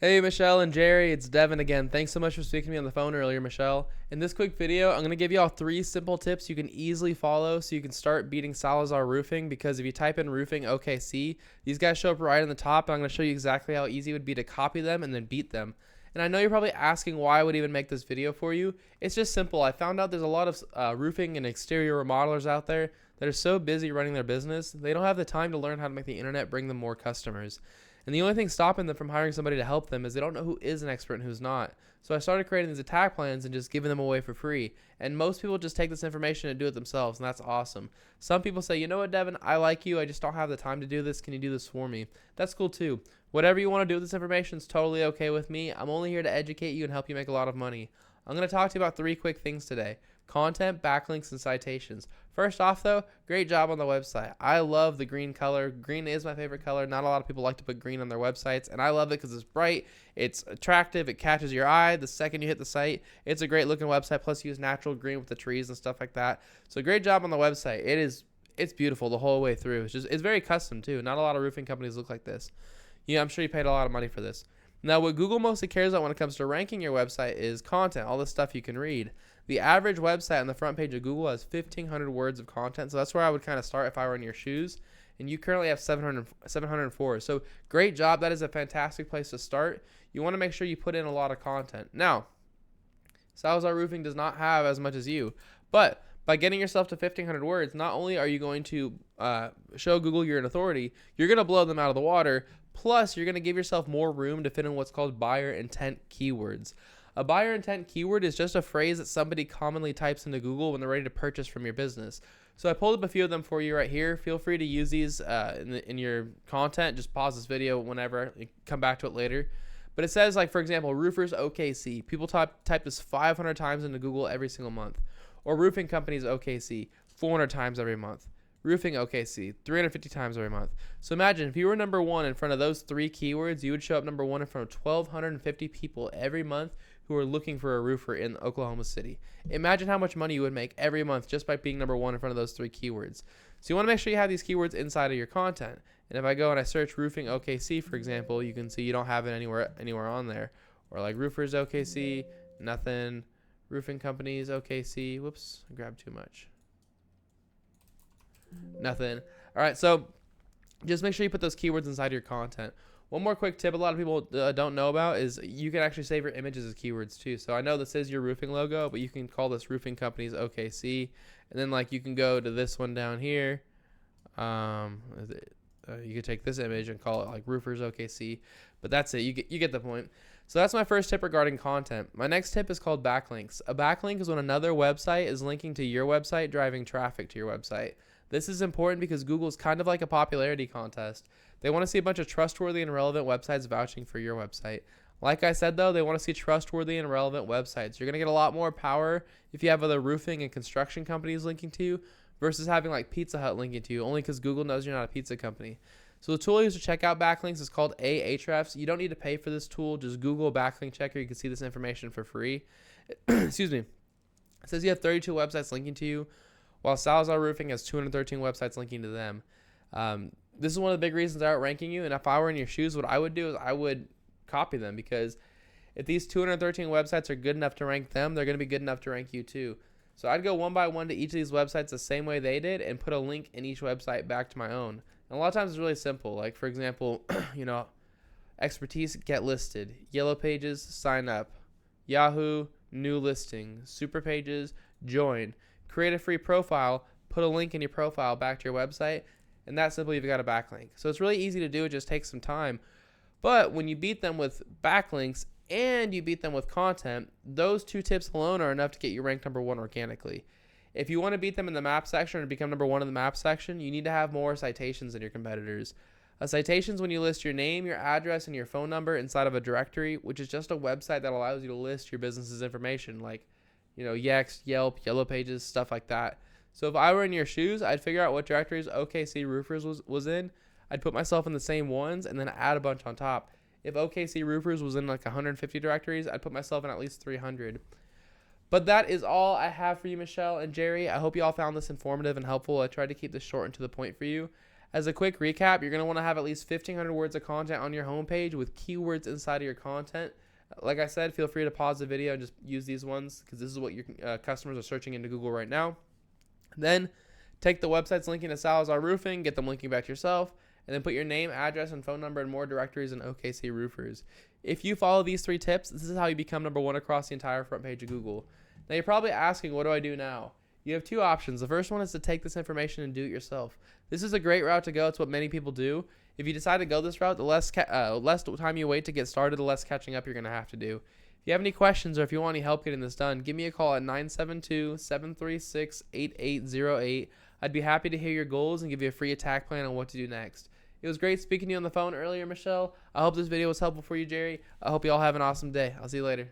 Hey, Michelle and Jerry, it's Devin again. Thanks so much for speaking to me on the phone earlier, Michelle. In this quick video, I'm going to give you all 3 simple tips you can easily follow so you can start beating Salazar Roofing, because if you type in roofing OKC, these guys show up right on the top, and I'm going to show you exactly how easy it would be to copy them and then beat them. And I know you're probably asking why I would even make this video for you. It's just simple. I found out there's a lot of roofing and exterior remodelers out there that are so busy running their business, they don't have the time to learn how to make the internet bring them more customers. And the only thing stopping them from hiring somebody to help them is they don't know who is an expert and who's not. So I started creating these attack plans and just giving them away for free. And most people just take this information and do it themselves, and that's awesome. Some people say, you know what, Devin, I like you. I just don't have the time to do this. Can you do this for me? That's cool too. Whatever you want to do with this information is totally okay with me. I'm only here to educate you and help you make a lot of money. I'm going to talk to you about 3 quick things today: content, backlinks, and citations. First off though, great job on the website. I love the green color. Green is my favorite color. Not a lot of people like to put green on their websites, and I love it because it's bright, it's attractive, it catches your eye the second you hit the site. It's a great looking website, plus you use natural green with the trees and stuff like that. So great job on the website. It's beautiful the whole way through. It's very custom too. Not a lot of roofing companies look like this. Yeah, I'm sure you paid a lot of money for this. Now, what Google mostly cares about when it comes to ranking your website is content, all the stuff you can read. The average website on the front page of Google has 1,500 words of content, so that's where I would kind of start if I were in your shoes. And you currently have 704. So great job. That is a fantastic place to start. You want to make sure you put in a lot of content. Now, Salazar Roofing does not have as much as you, but by getting yourself to 1,500 words, not only are you going to show Google you're an authority, you're going to blow them out of the water. Plus, you're going to give yourself more room to fit in what's called buyer intent keywords. A buyer intent keyword is just a phrase that somebody commonly types into Google when they're ready to purchase from your business. So I pulled up a few of them for you right here. Feel free to use these in your content. Just pause this video whenever. You come back to it later. But it says, like, for example, roofers OKC. People type this 500 times into Google every single month. Or roofing companies OKC 400 times every month. Roofing OKC 350 times every month. So imagine if you were number 1 in front of those 3 keywords, you would show up number 1 in front of 1,250 people every month who are looking for a roofer in Oklahoma City. Imagine how much money you would make every month just by being number 1 in front of those 3 keywords. So you want to make sure you have these keywords inside of your content. And if I go and I search roofing OKC, for example, you can see you don't have it anywhere on there. Or like roofers OKC, nothing. Roofing companies OKC. Whoops, I grabbed too much. Nothing. All right, so just make sure you put those keywords inside your content. One more quick tip a lot of people don't know about is you can actually save your images as keywords too. So I know this is your roofing logo, but you can call this roofing companies OKC, and then like you can go to this one down here. You could take this image and call it like roofers OKC, but that's it. You get the point. So that's my first tip regarding content. My next tip is called backlinks. A backlink is when another website is linking to your website, driving traffic to your website. This is important because Google is kind of like a popularity contest. They want to see a bunch of trustworthy and relevant websites vouching for your website. Like I said, though, they want to see trustworthy and relevant websites. You're going to get a lot more power if you have other roofing and construction companies linking to you versus having like Pizza Hut linking to you, only because Google knows you're not a pizza company. So the tool I use to check out backlinks is called Ahrefs. You don't need to pay for this tool. Just Google backlink checker. You can see this information for free. Excuse me. It says you have 32 websites linking to you, while Salazar Roofing has 213 websites linking to them. This is one of the big reasons they're outranking you, and if I were in your shoes, what I would do is I would copy them, because if these 213 websites are good enough to rank them, they're going to be good enough to rank you too. So I'd go one by one to each of these websites the same way they did and put a link in each website back to my own. And a lot of times it's really simple. Like, for example, expertise, get listed. Yellow pages, sign up. Yahoo, new listing. Super pages, join. Create a free profile, put a link in your profile back to your website, and that simply you've got a backlink. So it's really easy to do. It just takes some time. But when you beat them with backlinks and you beat them with content, those 2 tips alone are enough to get you ranked number 1 organically. If you want to beat them in the map section or become number 1 in the map section, you need to have more citations than your competitors. A citation is when you list your name, your address, and your phone number inside of a directory, which is just a website that allows you to list your business's information, like Yext, Yelp, Yellow Pages, stuff like that. So if I were in your shoes, I'd figure out what directories OKC Roofers was in. I'd put myself in the same ones and then add a bunch on top. If OKC Roofers was in like 150 directories, I'd put myself in at least 300. But that is all I have for you, Michelle and Jerry. I hope you all found this informative and helpful. I tried to keep this short and to the point for you. As a quick recap, you're going to want to have at least 1,500 words of content on your homepage with keywords inside of your content. Like I said, feel free to pause the video and just use these ones because this is what your customers are searching into Google right now. Then take the websites linking to Salazar Roofing, get them linking back to yourself, and then put your name, address, and phone number in more directories than OKC roofers. If you follow these 3 tips, this is how you become #1 across the entire front page of Google. Now you're probably asking, what do I do now? You have 2 options. The first one is to take this information and do it yourself. This is a great route to go. It's what many people do. If you decide to go this route, the less time you wait to get started, the less catching up you're going to have to do. If you have any questions or if you want any help getting this done, give me a call at 972-736-8808. I'd be happy to hear your goals and give you a free attack plan on what to do next. It was great speaking to you on the phone earlier, Michelle. I hope this video was helpful for you, Jerry. I hope you all have an awesome day. I'll see you later.